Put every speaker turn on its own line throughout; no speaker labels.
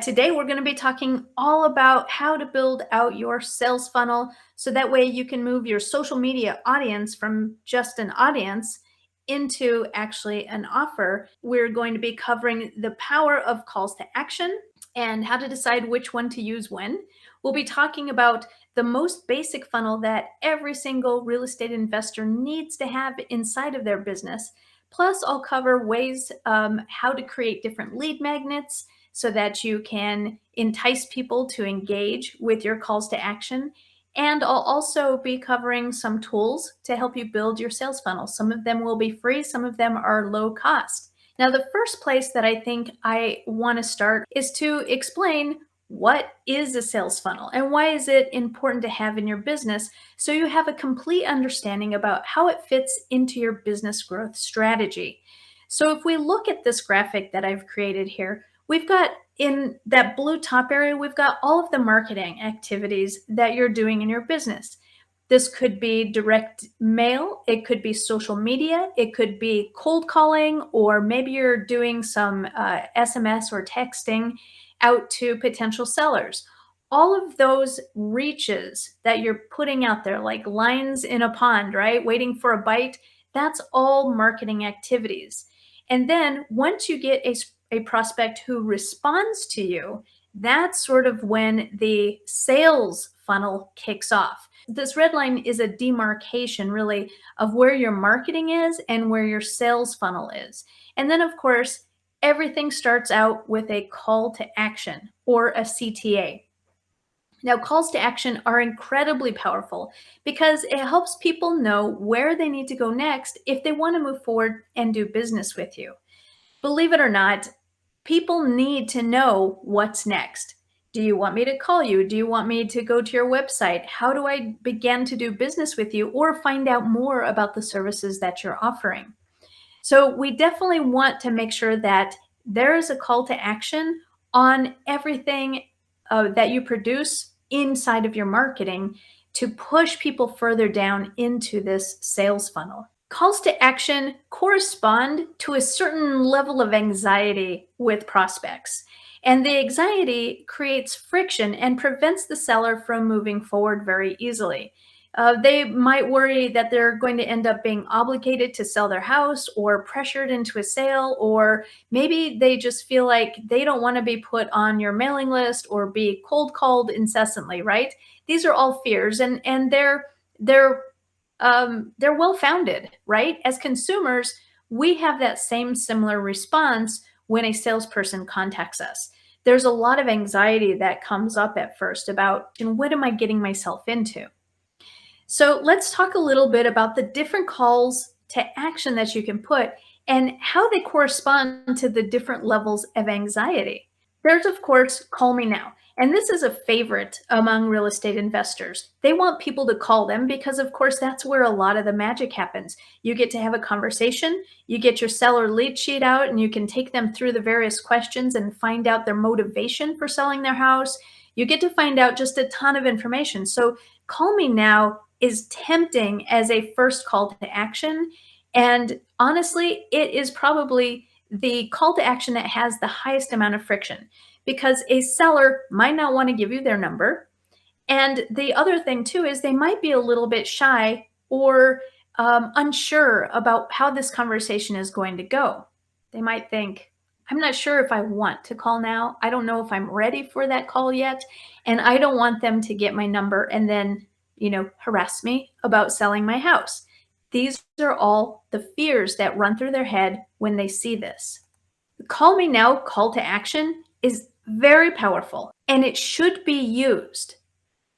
Today, we're going to be talking all about how to build out your sales funnel so that way you can move your social media audience from just an audience into actually an offer. We're going to be covering the power of calls to action and how to decide which one to use when. We'll be talking about the most basic funnel that every single real estate investor needs to have inside of their business. Plus, I'll cover ways how to create different lead magnets so that you can entice people to engage with your calls to action. And I'll also be covering some tools to help you build your sales funnel. Some of them will be free, some of them are low cost. Now, the first place that I think I want to start is to explain what is a sales funnel and why is it important to have in your business so you have a complete understanding about how it fits into your business growth strategy. So if we look at this graphic that I've created here, we've got in that blue top area, we've got all of the marketing activities that you're doing in your business. This could be direct mail, it could be social media, it could be cold calling, or maybe you're doing some SMS or texting out to potential sellers. All of those reaches that you're putting out there, like lines in a pond, right? Waiting for a bite, that's all marketing activities. And then once you get a prospect who responds to you, that's sort of when the sales funnel kicks off. This red line is a demarcation, really, of where your marketing is and where your sales funnel is. And then, of course, everything starts out with a call to action or a CTA. Now, calls to action are incredibly powerful because it helps people know where they need to go next if they want to move forward and do business with you. Believe it or not, people need to know what's next. Do you want me to call you? Do you want me to go to your website? How do I begin to do business with you or find out more about the services that you're offering? So, we definitely want to make sure that there is a call to action on everything that you produce inside of your marketing to push people further down into this sales funnel. Calls to action correspond to a certain level of anxiety with prospects. And the anxiety creates friction and prevents the seller from moving forward very easily. They might worry that they're going to end up being obligated to sell their house or pressured into a sale, or maybe they just feel like they don't want to be put on your mailing list or be cold called incessantly, right? These are all fears and they're they're well founded, right? As consumers, we have that same similar response when a salesperson contacts us. There's a lot of anxiety that comes up at first about, and what am I getting myself into? So let's talk a little bit about the different calls to action that you can put and how they correspond to the different levels of anxiety. There's, of course, call me now. And this is a favorite among real estate investors. They want people to call them because, of course, that's where a lot of the magic happens. You get to have a conversation, you get your seller lead sheet out, and you can take them through the various questions and find out their motivation for selling their house. You get to find out just a ton of information. So, call me now is tempting as a first call to action. And honestly, it is probably the call to action that has the highest amount of friction because a seller might not want to give you their number. And the other thing, too, is they might be a little bit shy or unsure about how this conversation is going to go. They might think, I'm not sure if I want to call now. I don't know if I'm ready for that call yet. And I don't want them to get my number and then, harass me about selling my house. These are all the fears that run through their head when they see this. The call me now call to action is very powerful and it should be used,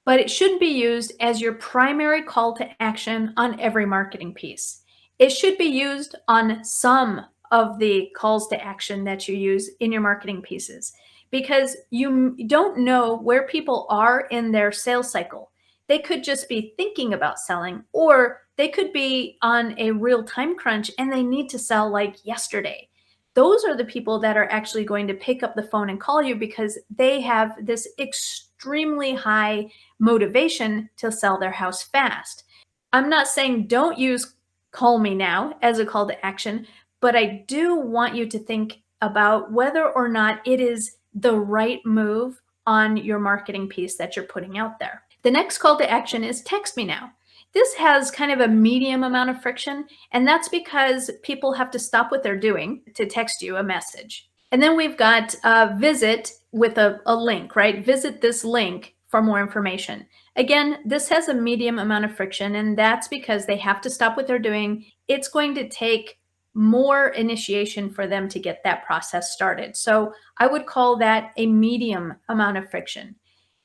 but it shouldn't be used as your primary call to action on every marketing piece. It should be used on some of the calls to action that you use in your marketing pieces because you don't know where people are in their sales cycle. They could just be thinking about selling, or they could be on a real time crunch and they need to sell like yesterday. Those are the people that are actually going to pick up the phone and call you because they have this extremely high motivation to sell their house fast. I'm not saying don't use call me now as a call to action, but I do want you to think about whether or not it is the right move on your marketing piece that you're putting out there. The next call to action is text me now. This has kind of a medium amount of friction, and that's because people have to stop what they're doing to text you a message. And then we've got visit with a link, right? Visit this link for more information. Again, this has a medium amount of friction, and that's because they have to stop what they're doing. It's going to take more initiation for them to get that process started. So I would call that a medium amount of friction.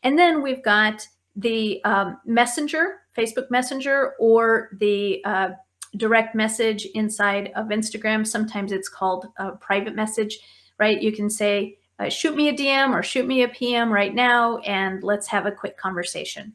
And then we've got the Messenger, Facebook Messenger, or the direct message inside of Instagram. Sometimes it's called a private message, right? You can say, shoot me a DM or shoot me a PM right now, and let's have a quick conversation.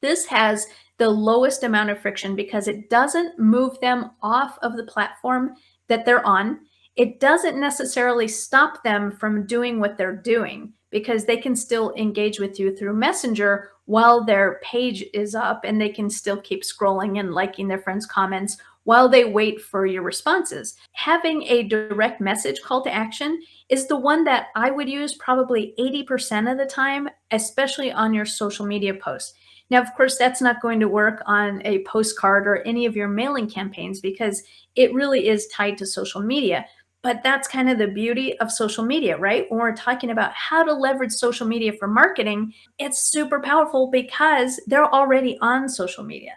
This has the lowest amount of friction because it doesn't move them off of the platform that they're on. It doesn't necessarily stop them from doing what they're doing because they can still engage with you through Messenger while their page is up, and they can still keep scrolling and liking their friends' comments while they wait for your responses. Having a direct message call to action is the one that I would use probably 80% of the time, especially on your social media posts. Now, of course, that's not going to work on a postcard or any of your mailing campaigns because it really is tied to social media. But that's kind of the beauty of social media, right? When we're talking about how to leverage social media for marketing, it's super powerful because they're already on social media.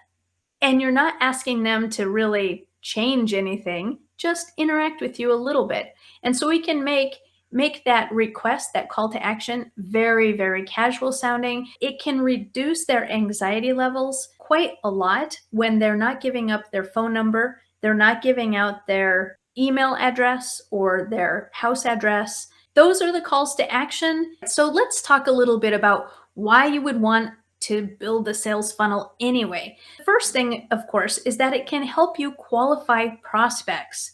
And you're not asking them to really change anything, just interact with you a little bit. And so we can make that request, that call to action, very, very casual sounding. It can reduce their anxiety levels quite a lot when they're not giving up their phone number, they're not giving out their email address or their house address. Those are the calls to action. So let's talk a little bit about why you would want to build a sales funnel anyway. The first thing, of course, is that it can help you qualify prospects.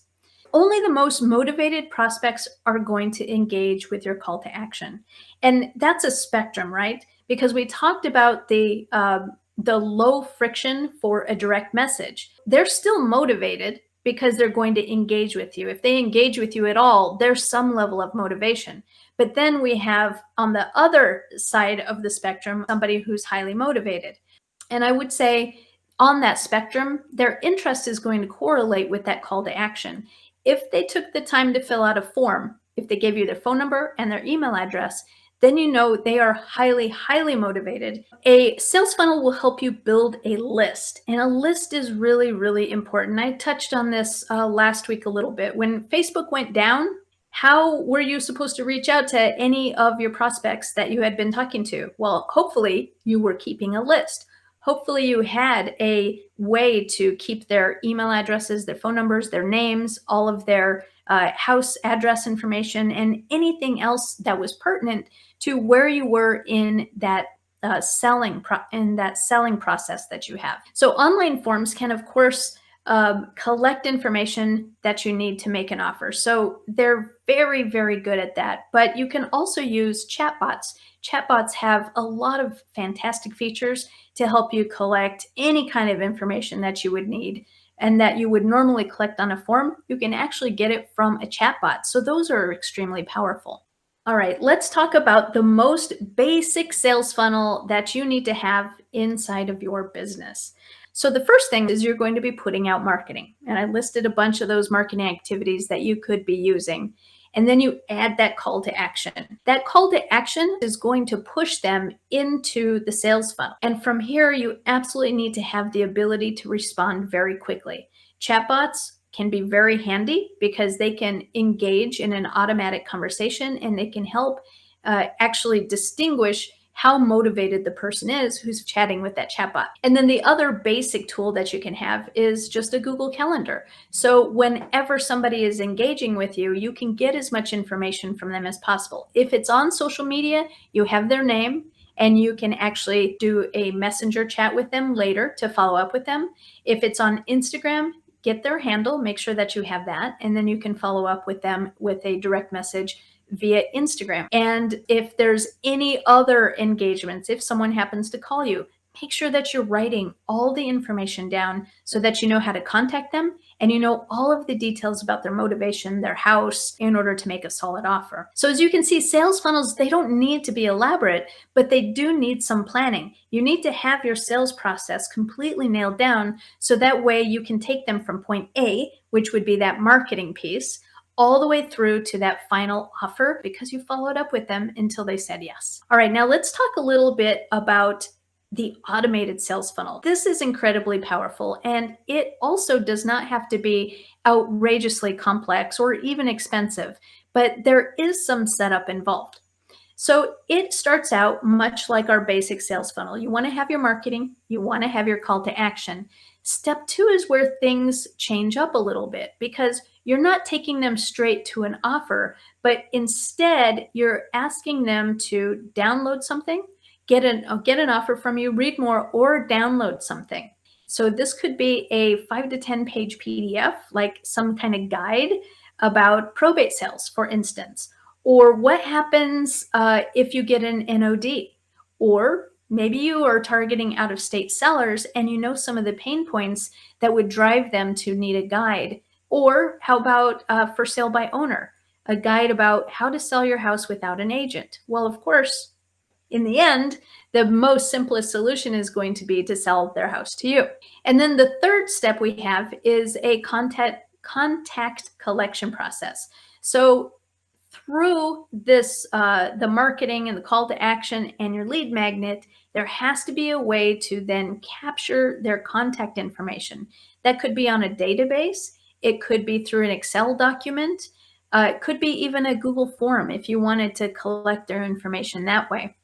Only the most motivated prospects are going to engage with your call to action. And that's a spectrum, right? Because we talked about the low friction for a direct message. They're still motivated because they're going to engage with you. If they engage with you at all, there's some level of motivation. But then we have on the other side of the spectrum, somebody who's highly motivated. And I would say on that spectrum, their interest is going to correlate with that call to action. If they took the time to fill out a form, if they gave you their phone number and their email address, then you know they are highly, highly motivated. A sales funnel will help you build a list, and a list is really, really important. I touched on this last week a little bit. When Facebook went down, how were you supposed to reach out to any of your prospects that you had been talking to? Well, hopefully you were keeping a list. Hopefully you had a way to keep their email addresses, their phone numbers, their names, all of their house address information, and anything else that was pertinent to where you were in that selling process that you have. So online forms can, of course, collect information that you need to make an offer. So they're very, very good at that. But you can also use chatbots. Chatbots have a lot of fantastic features to help you collect any kind of information that you would need and that you would normally collect on a form. You can actually get it from a chatbot. So those are extremely powerful. All right, let's talk about the most basic sales funnel that you need to have inside of your business. So the first thing is you're going to be putting out marketing. And I listed a bunch of those marketing activities that you could be using. And then you add that call to action. That call to action is going to push them into the sales funnel. And from here, you absolutely need to have the ability to respond very quickly. Chatbots can be very handy because they can engage in an automatic conversation and they can help actually distinguish how motivated the person is who's chatting with that chatbot. And then the other basic tool that you can have is just a Google Calendar. So whenever somebody is engaging with you, you can get as much information from them as possible. If it's on social media, you have their name and you can actually do a messenger chat with them later to follow up with them. If it's on Instagram, get their handle, make sure that you have that, and then you can follow up with them with a direct message via Instagram. And if there's any other engagements, if someone happens to call you, make sure that you're writing all the information down so that you know how to contact them and you know all of the details about their motivation, their house, in order to make a solid offer. So as you can see, sales funnels, they don't need to be elaborate, but they do need some planning. You need to have your sales process completely nailed down so that way you can take them from point A, which would be that marketing piece, all the way through to that final offer because you followed up with them until they said yes. All right, now let's talk a little bit about the automated sales funnel. This is incredibly powerful, and it also does not have to be outrageously complex or even expensive, but there is some setup involved. So it starts out much like our basic sales funnel. You want to have your marketing, you want to have your call to action. Step two is where things change up a little bit because you're not taking them straight to an offer, but instead you're asking them to download something, get an offer from you, read more, or download something. So this could be a 5 to 10 page PDF, like some kind of guide about probate sales, for instance, or what happens if you get an NOD, or maybe you are targeting out of state sellers and you know some of the pain points that would drive them to need a guide. Or how about for sale by owner, a guide about how to sell your house without an agent? Well, of course, in the end, the most simplest solution is going to be to sell their house to you. And then the third step we have is a contact collection process. So through this, the marketing and the call to action and your lead magnet, there has to be a way to then capture their contact information. That could be on a database. It could be through an Excel document. It could be even a Google form if you wanted to collect their information that way.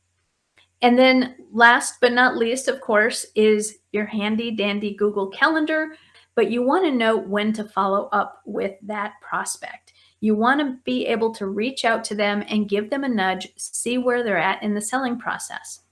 And then last but not least, of course, is your handy dandy Google Calendar, but you want to know when to follow up with that prospect. You want to be able to reach out to them and give them a nudge, see where they're at in the selling process.